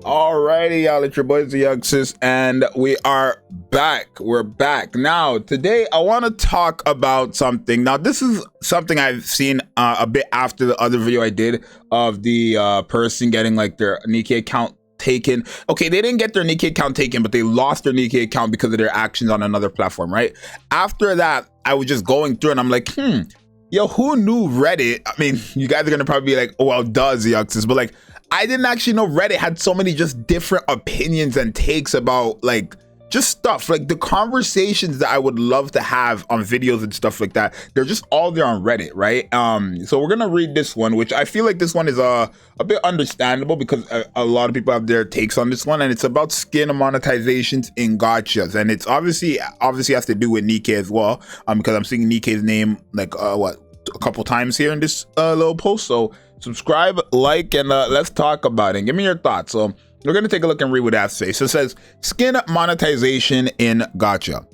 Alrighty, y'all, it's your boys Zxous, and we are back. We're back. Now, today I want to talk about something. Now, this is something I've seen a bit after the other video I did of the person getting like their Nikke account taken. Okay, they didn't get their Nikke account taken, but they lost their Nikke account because of their actions on another platform, right? After that, I was just going through and I'm like, yo, who knew Reddit? I mean, you guys are gonna probably be like, oh, well, does Zxous, but like, I didn't actually know Reddit had so many just different opinions and takes about like just stuff, like the conversations that I would love to have on videos and stuff like that. They're just all there on Reddit, right? So we're gonna read this one, which I feel like this one is a bit understandable because a lot of people have their takes on this one, and it's about skin monetizations in gachas, and it's obviously has to do with Nikke as well, because I'm seeing Nikke's name like a couple times here in this little post. So subscribe, like, and let's talk about it. Give me your thoughts. So we're going to take a look and read what that says. So it says, skin monetization in gacha.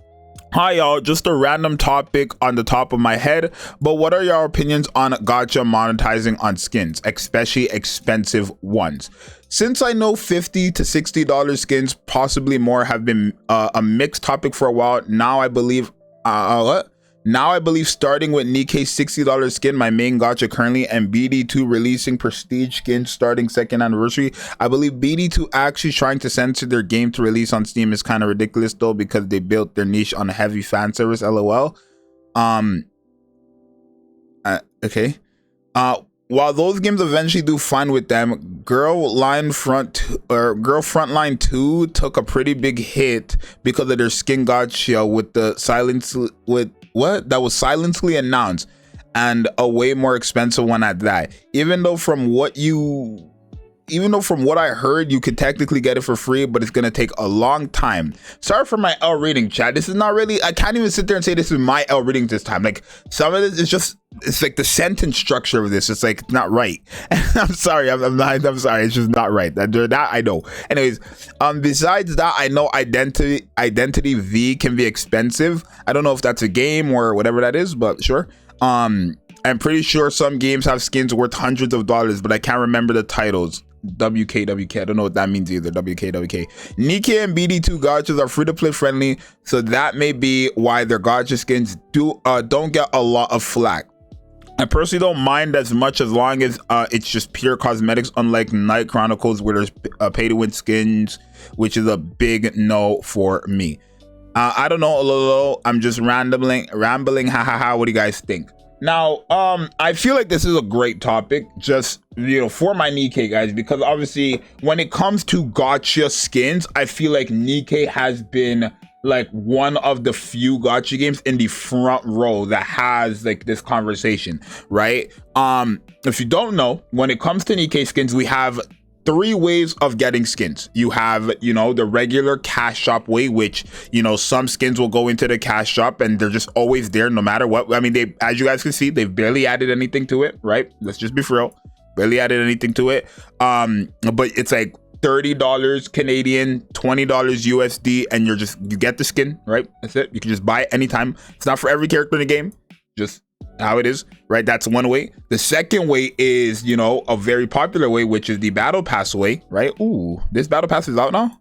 Hi y'all, just a random topic on the top of my head, but what are your opinions on gacha monetizing on skins, especially expensive ones? Since I know $50 to $60 skins, possibly more, have been a mixed topic for a while, now I believe starting with Nikke's $60 skin, my main gacha currently, and BD2 releasing prestige skins starting second anniversary. I believe BD2 actually trying to censor their game to release on Steam is kind of ridiculous though, because they built their niche on heavy fan service, lol. Okay. While those games eventually do fine with them, Girl Frontline 2 took a pretty big hit because of their skin gacha with the that was silently announced, and a way more expensive one at that. Even though from what I heard, you could technically get it for free, but it's gonna take a long time. Sorry for my L reading, chat. This is not really, I can't even sit there and say this is my L reading this time. Like, some of this is just, it's like the sentence structure of this, it's like not right. I'm sorry, I'm sorry, it's just not right. That I know. Anyways, besides that, I know Identity V can be expensive. I don't know if that's a game or whatever that is, but sure. I'm pretty sure some games have skins worth hundreds of dollars, but I can't remember the titles. WKWK, I don't know what that means either. WKWK. Nikke and BD2 gachas are free to play friendly, so that may be why their gacha skins don't get a lot of flack. I personally don't mind as much as long as it's just pure cosmetics, unlike Night Chronicles where there's pay to win skins, which is a big no for me. I don't know, Lolo, I'm just rambling, hahaha. What do you guys think? Now, I feel like this is a great topic, just, you know, for my Nikke guys, because obviously when it comes to gacha skins, I feel like Nikke has been like one of the few gacha games in the front row that has like this conversation, right? If you don't know, when it comes to Nikke skins, we have three ways of getting skins. You have, you know, the regular cash shop way, which, you know, some skins will go into the cash shop and they're just always there no matter what. I mean, they, as you guys can see, they've barely added anything to it, right? Let's just be for real. Barely added anything to it. But it's like $30 Canadian, $20 USD, and you get the skin, right? That's it. You can just buy it anytime. It's not for every character in the game, just how it is, right? That's one way. The second way is, you know, a very popular way, which is the battle pass way, right? Ooh, this battle pass is out now.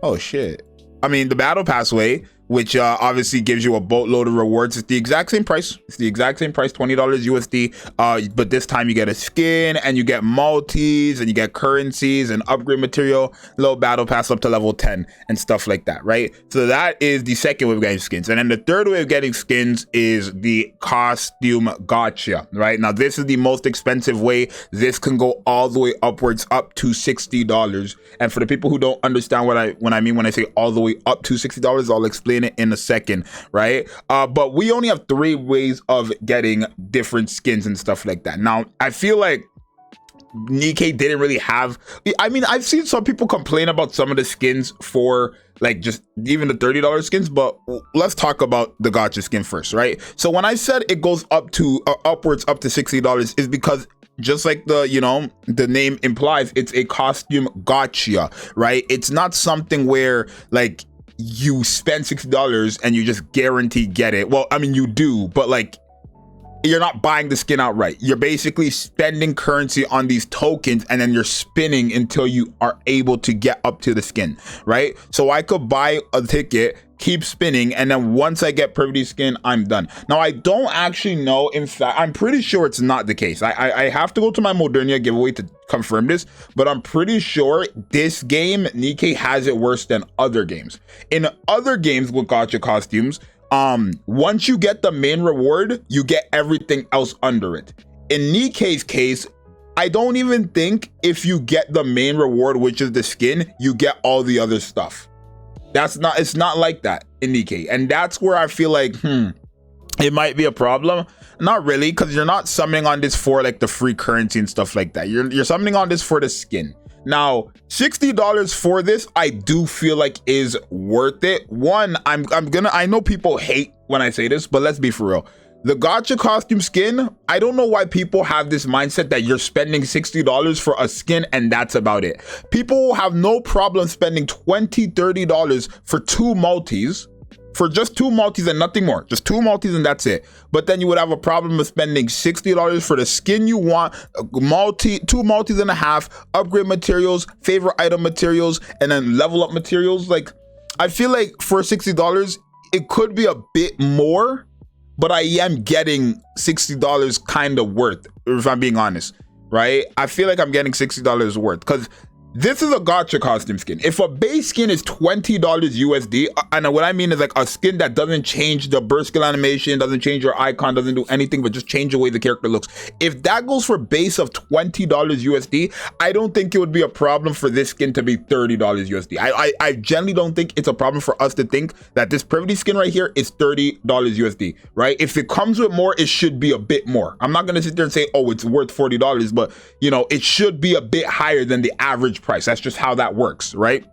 Oh shit. I mean, the battle pass way, which obviously gives you a boatload of rewards. It's the exact same price. It's the exact same price, $20 USD. But this time you get a skin and you get multis and you get currencies and upgrade material, low battle pass up to level 10 and stuff like that, right? So that is the second way of getting skins. And then the third way of getting skins is the costume gacha, right? Now this is the most expensive way. This can go all the way upwards up to $60. And for the people who don't understand what I mean when I say all the way up to $60, I'll explain it in a second, right? But we only have three ways of getting different skins and stuff like that. Now, I feel like Nikke didn't really have, I mean, I've seen some people complain about some of the skins for like just even the $30 skins, but let's talk about the gacha skin first, right? So when I said it goes up to upwards up to $60 is because just like the, you know, the name implies, it's a costume gacha, right? It's not something where like you spend $60 and you just guarantee get it. Well, I mean, you do, but like you're not buying the skin outright. You're basically spending currency on these tokens, and then you're spinning until you are able to get up to the skin, right? So I could buy a ticket, keep spinning, and then once I get privy skin, I'm done. Now, I don't actually know. In fact, I'm pretty sure it's not the case. I have to go to my Modernia giveaway to confirm this, but I'm pretty sure this game, Nikke has it worse than other games. In other games with gacha costumes, once you get the main reward, you get everything else under it. In Nikke's case, I don't even think if you get the main reward, which is the skin, you get all the other stuff. It's not like that in Nikke. And that's where I feel like, it might be a problem. Not really, because you're not summoning on this for like the free currency and stuff like that. You're summoning on this for the skin. Now, $60 for this, I do feel like is worth it. One, I know people hate when I say this, but let's be for real. The gacha costume skin, I don't know why people have this mindset that you're spending $60 for a skin and that's about it. People will have no problem spending $20, $30 for two multis, for just two multis and nothing more, just two multis and that's it. But then you would have a problem with spending $60 for the skin you want, two multis and a half, upgrade materials, favorite item materials, and then level up materials. Like, I feel like for $60, it could be a bit more, but I am getting $60 kind of worth, if I'm being honest, right? I feel like I'm getting $60 worth, because this is a gacha costume skin. If a base skin is $20 USD, and what I mean is like a skin that doesn't change the burst skill animation, doesn't change your icon, doesn't do anything but just change the way the character looks. If that goes for base of $20 USD, I don't think it would be a problem for this skin to be $30 USD. I generally don't think it's a problem for us to think that this privy skin right here is $30 USD, right? If it comes with more, it should be a bit more. I'm not gonna sit there and say, oh, it's worth $40, but you know, it should be a bit higher than the average price. That's just how that works, right?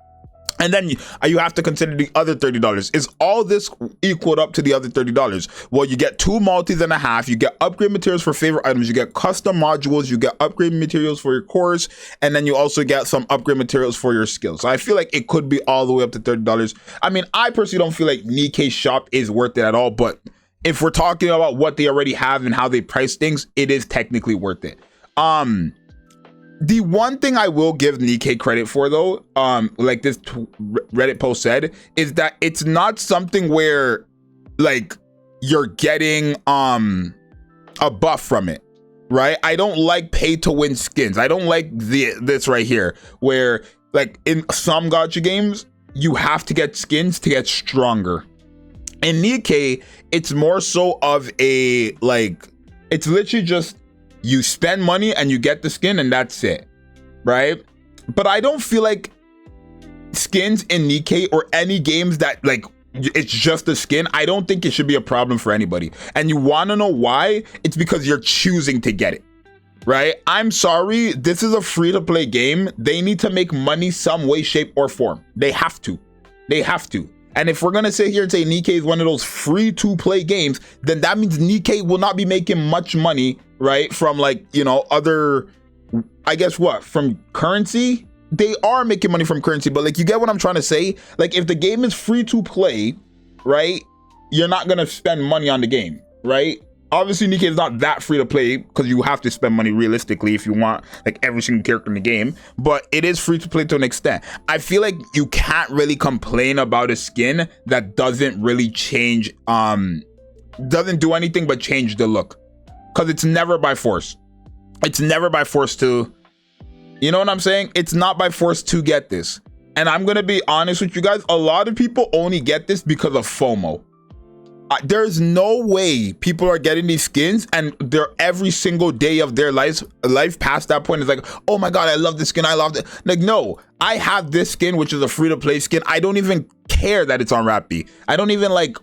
And then you have to consider the other $30. Is all this equaled up to the other $30? Well, you get two multis and a half, you get upgrade materials for favorite items, you get custom modules, you get upgrade materials for your cores, and then you also get some upgrade materials for your skills. So I feel like it could be all the way up to $30. I mean, I personally don't feel like Nikke's shop is worth it at all, but if we're talking about what they already have and how they price things, it is technically worth it. The one thing I will give Nikke credit for, though, like this Reddit post said, is that it's not something where like you're getting a buff from it, right? I don't like pay to win skins. I don't like this right here, where like in some gacha games you have to get skins to get stronger. In Nikke, it's more so of a like, it's literally just you spend money and you get the skin and that's it, right? But I don't feel like skins in Nikke or any games that like it's just a skin, I don't think it should be a problem for anybody. And you want to know why? It's because you're choosing to get it, right? I'm sorry, this is a free-to-play game. They need to make money some way, shape, or form. They have to. And if we're gonna sit here and say Nikke is one of those free-to-play games, then that means Nikke will not be making much money, right? From like, you know, other, I guess what? From currency? They are making money from currency, but like, you get what I'm trying to say? Like, if the game is free-to-play, right? You're not gonna spend money on the game, right? Obviously, Nikke is not that free to play because you have to spend money realistically if you want like every single character in the game, but it is free to play to an extent. I feel like you can't really complain about a skin that doesn't really change, doesn't do anything but change the look, because it's never by force. It's never by force to, you know what I'm saying? It's not by force to get this. And I'm gonna be honest with you guys, a lot of people only get this because of FOMO. There's no way people are getting these skins and they're every single day of their life past that point is like, oh my god, I love this skin, I love it. Like, no, I have this skin, which is a free-to-play skin. I don't even care that it's on Rappi. I don't even like,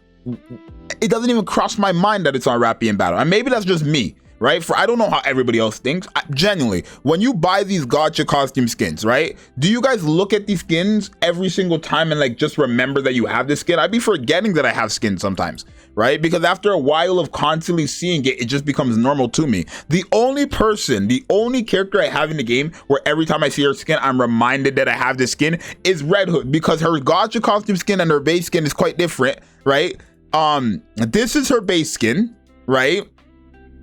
it doesn't even cross my mind that it's on Rappi in battle. And maybe that's just me, right? For I don't know how everybody else thinks. Genuinely, when you buy these gacha costume skins, right? Do you guys look at these skins every single time and like just remember that you have this skin? I'd be forgetting that I have skins sometimes, right? Because after a while of constantly seeing it, it just becomes normal to me. The only character I have in the game where every time I see her skin, I'm reminded that I have this skin is Red Hood, because her gacha costume skin and her base skin is quite different, right? This is her base skin, right?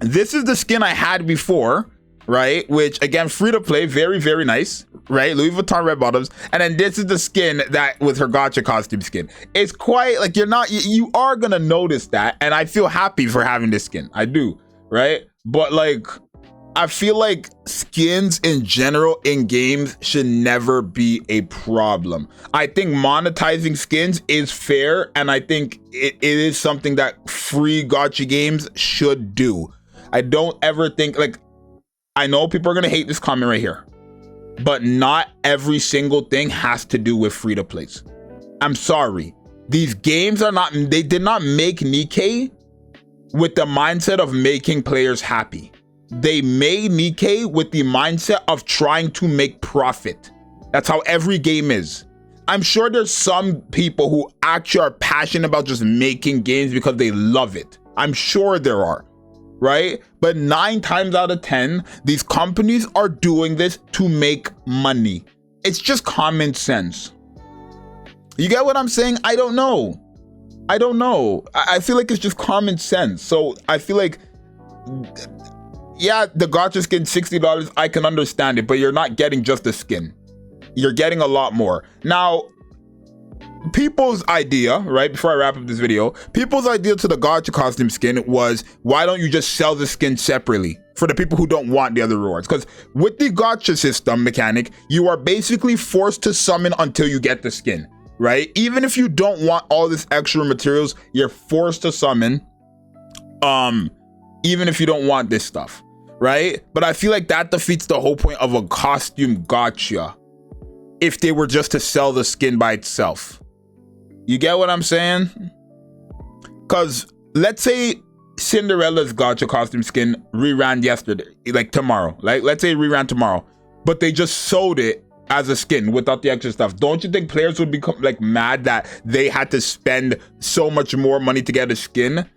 This is the skin I had before, right? Which again, free to play, very, very nice, right? Louis Vuitton red bottoms. And then this is the skin that with her Gacha costume skin. It's quite like you are gonna notice that, and I feel happy for having this skin. I do, right? But like, I feel like skins in general in games should never be a problem. I think monetizing skins is fair, and I think it is something that free gacha games should do. I don't ever think, like, I know people are gonna hate this comment right here, but not every single thing has to do with free to plays. I'm sorry. These games are not, they did not make Nikke with the mindset of making players happy. They made Nikke with the mindset of trying to make profit. That's how every game is. I'm sure there's some people who actually are passionate about just making games because they love it. I'm sure there are, right? But 9 times out of 10, these companies are doing this to make money. It's just common sense. You get what I'm saying? I don't know. I feel like it's just common sense. So I feel like, yeah, the gacha skin, $60, I can understand it, but you're not getting just the skin. You're getting a lot more. Now, people's idea, right, before I wrap up this video, people's idea to the gacha costume skin was, why don't you just sell the skin separately for the people who don't want the other rewards? Because with the gacha system mechanic, you are basically forced to summon until you get the skin, right? Even if you don't want all this extra materials, you're forced to summon, even if you don't want this stuff, right? But I feel like that defeats the whole point of a costume gacha if they were just to sell the skin by itself. You get what I'm saying? Because let's say Cinderella's gacha costume skin reran yesterday, like tomorrow, like let's say it reran tomorrow, but they just sold it as a skin without the extra stuff. Don't you think players would become like mad that they had to spend so much more money to get a skin?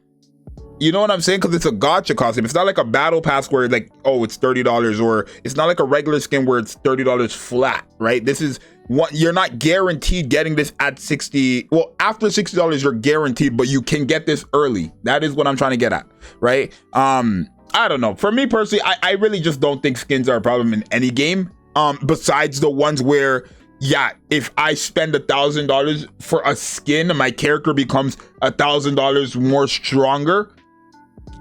You know what I'm saying? Because it's a gacha costume. It's not like a battle pass where like, oh, it's $30, or it's not like a regular skin where it's $30 flat, right? This is what you're not guaranteed getting this at 60. Well, after $60, you're guaranteed, but you can get this early. That is what I'm trying to get at, right? I don't know. For me personally, I really just don't think skins are a problem in any game. Besides the ones where, yeah, if I spend $1,000 for a skin, my character becomes $1,000 more stronger.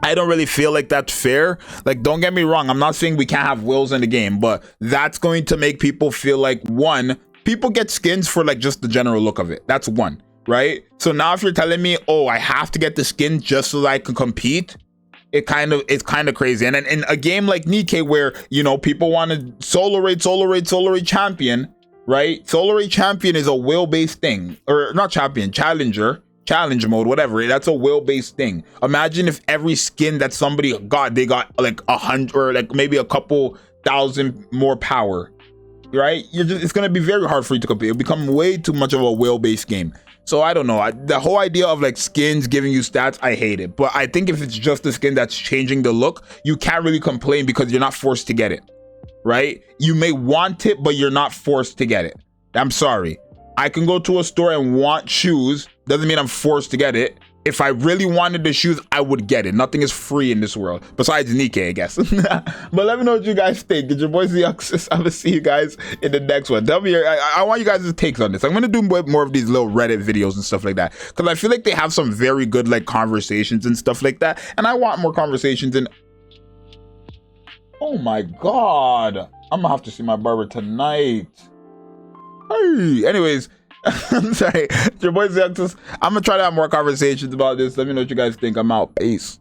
I don't really feel like that's fair. Like, don't get me wrong, I'm not saying we can't have wills in the game, but that's going to make people feel like, one, people get skins for like just the general look of it. That's one, right? So now if you're telling me, oh, I have to get the skin just so that I can compete, it's kind of crazy. And then in a game like Nikke, where, you know, people want to solo raid champion, right? Solo raid champion is a will-based thing, or not champion, challenge mode, whatever. That's a will-based thing. Imagine if every skin that somebody got, they got like 100 or like maybe a couple thousand more power, right? It's gonna be very hard for you to compete. It'll become way too much of a will-based game. So I don't know. The whole idea of like skins giving you stats, I hate it. But I think if it's just the skin that's changing the look, you can't really complain because you're not forced to get it, right? You may want it, but you're not forced to get it. I'm sorry. I can go to a store and want shoes. Doesn't mean I'm forced to get it. If I really wanted the shoes, I would get it. Nothing is free in this world, besides Nikke, I guess. But let me know what you guys think. It's your boy Zxous. I'm gonna see you guys in the next one. Tell me, I want you guys' takes on this. I'm gonna do more of these little Reddit videos and stuff like that, because I feel like they have some very good like conversations and stuff like that, and I want more conversations. And oh my god, I'm gonna have to see my barber tonight. Hey, anyways, I'm sorry. It's your boy Zxous. I'm gonna try to have more conversations about this. Let me know what you guys think. I'm out. Peace.